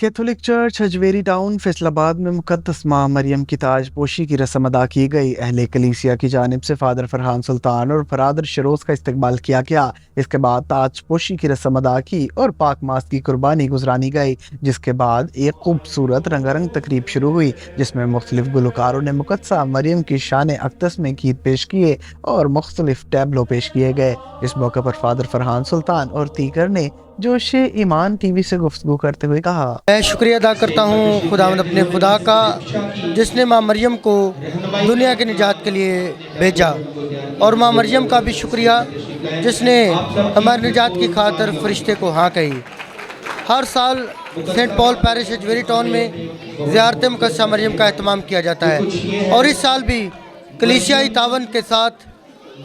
Catholic church Hajvery town Faisalabad में मुक़द्दस मां मरियम की ताज पोशी की रस्म अदा की गई। अहले कलीसिया की जानिब से फादर फरहान सुल्तान और फरादर शरोज का इस्तकबाल किया गया। इसके बाद ताज पोशी की रस्म अदा की और पाक मास की कुर्बानी गुजरानी गई, जिसके बाद एक खूबसूरत रंगारंग तकरीब शुरू हुई जिसमें मुख्तलिफ गुलकारों ने मुक़द्दसा मरियम की शान अक़दस में गीत पेश किए और मुख्तलिफ टैबलो पेश किए गए। इस मौके पर फादर फरहान सुल्तान और दीगर ने जोशे ईमान टीवी से गुफ्तगू करते हुए कहा, मैं शुक्रिया अदा करता हूँ खुदावंद अपने खुदा का, जिसने माँ मरियम को दुनिया की निजात के लिए भेजा, और माँ मरियम का भी शुक्रिया जिसने हमारी निजात की खातिर फरिश्ते को हाँ कही। हर साल Saint Paul parish Hajveri town में ज़ियारत मुक़द्दसा मरियम का एहतमाम किया जाता है, और इस साल भी कलीसियाई तावन के साथ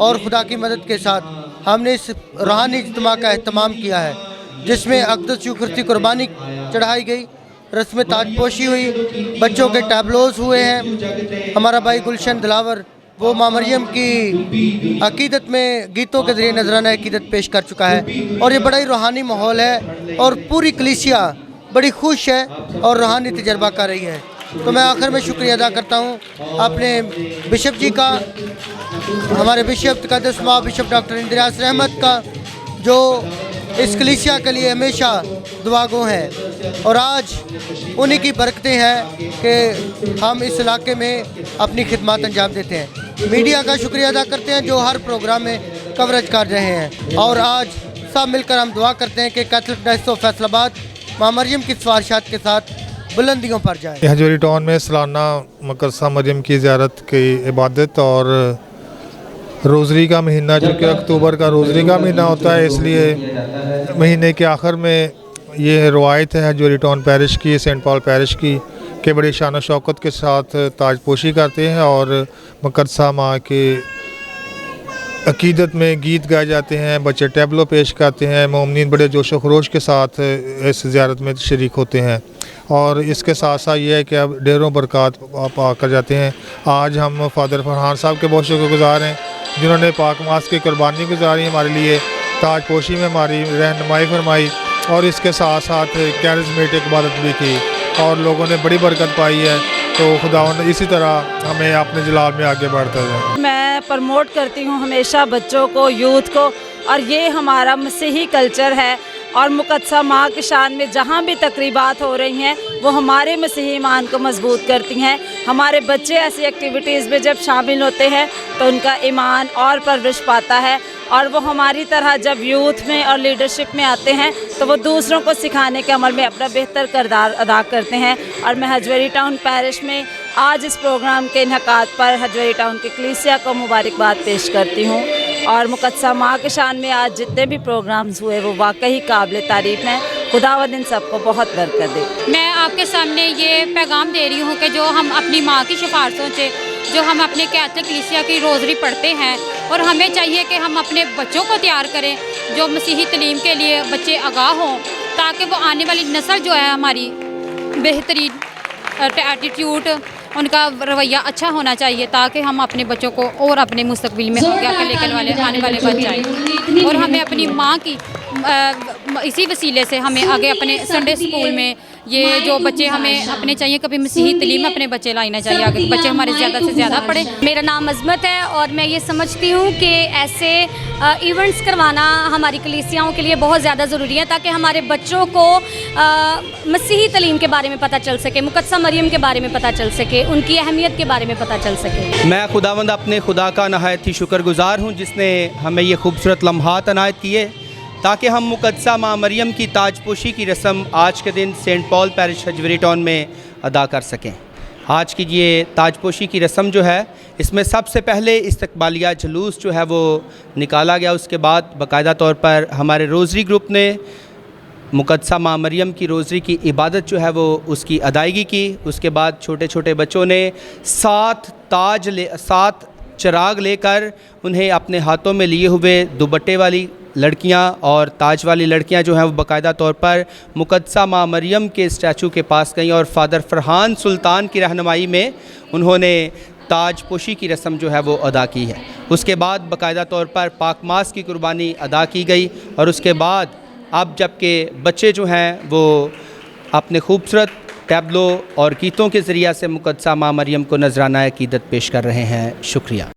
और खुदा की मदद के साथ हमने इस रूहानी इज्तिमा का एहतमाम किया है, जिसमें अक़दस यूखरिस्ती कुर्बानी चढ़ाई गई, रस्म ताजपोशी हुई, बच्चों के टैबलोज हुए हैं। हमारा भाई गुलशन दिलावर वो माँ मरियम की अकीदत में गीतों के ज़रिए नजराना अकीदत पेश कर चुका है, और ये बड़ा ही रूहानी माहौल है और पूरी कलीसिया बड़ी खुश है और रूहानी तजर्बा कर रही है। तो मैं आखिर में शुक्रिया अदा करता हूँ अपने बिशप जी का, हमारे बिशप तक़द्दुस माँ बिशप डॉक्टर इंदिरास रहमत का, जो इस कलीसिया के लिए हमेशा दुआगो हैं, और आज उन्हीं की बरकतें हैं कि हम इस इलाके में अपनी खिदमत अंजाम देते हैं। मीडिया का शुक्रिया अदा करते हैं जो हर प्रोग्राम में कवरेज कर रहे हैं, और आज सब मिलकर हम दुआ करते हैं कि कैथोलिक डायसिस ऑफ फैसलाबाद माँ मरियम की सिफारिशात के साथ बुलंदियों पर जाए। हजवेरी टाउन में सालाना मुक़द्दसा मरियम की ज़ियारत की इबादत और रोज़री का महीना, चूँकि अक्टूबर का रोज़री का महीना होता है, इसलिए महीने के आखिर में ये रवायत है हजवेरी टाउन पैरिश की, सेंट पॉल पैरिश की, कि बड़ी शान और शौकत के साथ ताजपोशी करते हैं और मुक़द्दसा माँ के अकीदत में गीत गाए जाते हैं, बच्चे टैबलो पेश करते हैं, मोमिनीन बड़े जोश व खरोश के साथ इस ज़ियारत में शरीक होते हैं। और इसके साथ साथ ये है कि अब ढेरों बरक़ात पा कर जाते हैं। आज हम फादर फरहान साहब के बहुत शुक्रगुज़ार हैं जिन्होंने पाक मास की कुर्बानी गुजारी हमारे लिए, ताजपोशी में हमारी रहनुमाई फरमाई, और इसके साथ साथ कैरिज़मेटिक इबादत भी की और लोगों ने बड़ी बरकत पाई है। तो खुदावंद इसी तरह हमें अपने जलाल में आगे बढ़ते जाए। मैं प्रमोट करती हूँ हमेशा बच्चों को, यूथ को, और ये हमारा मसीही कल्चर है, और मुक़द्दसा माँ की शान में जहाँ भी तकरीबात हो रही हैं वो हमारे मसीही ईमान को मजबूत करती हैं। हमारे बच्चे ऐसी एक्टिविटीज़ में जब शामिल होते हैं तो उनका ईमान और परवरिश पाता है, और वो हमारी तरह जब यूथ में और लीडरशिप में आते हैं तो वो दूसरों को सिखाने के अमल में अपना बेहतर किरदार अदा करते हैं। और मैं हजवेरी टाउन पैरिश में आज इस प्रोग्राम के इन्हकाद पर हजवेरी टाउन की कलीसिया को मुबारकबाद पेश करती हूँ, और मुक़द्दसा माँ के शान में आज जितने भी प्रोग्राम्स हुए वो वाकई काबिल तारीफ़ हैं। खुदावंद इन सबको बहुत बरकत दे। मैं आपके सामने ये पैगाम दे रही हूँ कि जो हम अपनी माँ की सिफारिशों से, जो हम अपने कैथोलिक कलीसिया की रोज़री पढ़ते हैं, और हमें चाहिए कि हम अपने बच्चों को तैयार करें जो मसीही तलीम के लिए बच्चे आगाह हों, ताकि वो आने वाली नस्ल जो है हमारी बेहतरीन एटीट्यूड, उनका रवैया अच्छा होना चाहिए, ताकि हम अपने बच्चों को और अपने मुस्तकबिल में आगे लेकर आने वाले बन जाएँ। और हमें अपनी माँ की इसी वसीले से हमें आगे अपने संडे स्कूल में ये जो बच्चे हमें अपने चाहिए, कभी मसीही तलीम अपने बच्चे लाना चाहिए, आगे बच्चे हमारे ज़्यादा से ज़्यादा पढ़े। मेरा नाम अज़मत है, और मैं ये समझती हूँ कि ऐसे इवेंट्स करवाना हमारी कलीसियाओं के लिए बहुत ज़्यादा ज़रूरी है, ताकि हमारे बच्चों को मसीही तलीम के बारे में पता चल सके, मुक़द्दसा मरियम के बारे में पता चल सके, उनकी अहमियत के बारे में पता चल सके। मैं खुदावंद अपने खुदा का नहायत ही शुक्रगुज़ार हूँ जिसने हमें ये खूबसूरत लम्हात अनायत किए ताकि हम मुक़द्दसा माँ मरियम की ताजपोशी की रस्म आज के दिन Saint Paul parish Hajveri town में अदा कर सकें। आज की ये ताजपोशी की रस्म जो है, इसमें सबसे पहले इस्तकबालिया जुलूस जो है वो निकाला गया। उसके बाद बाकायदा तौर पर हमारे रोज़री ग्रुप ने मुक़द्दसा माँ मरियम की रोज़री की इबादत जो है वो उसकी अदायगी की। उसके बाद छोटे छोटे बच्चों ने 7 चिराग लेकर उन्हें अपने हाथों में लिए हुए दुपट्टे वाली लड़कियां और ताज वाली लड़कियां जो हैं वो बाकायदा तौर पर मुक़द्दसा माँ मरियम के स्टैचू के पास गईं, और फादर फरहान सुल्तान की रहनुमाई में उन्होंने ताजपोशी की रस्म जो है वो अदा की है। उसके बाद बाकायदा तौर पर पाक मास की कुर्बानी अदा की गई, और उसके बाद अब जबकि बच्चे जो हैं वो अपने खूबसूरत टैबलो और गीतों के ज़रिए से मुक़द्दसा माँ मरियम को नजराना अक़ीदत पेश कर रहे हैं। शुक्रिया।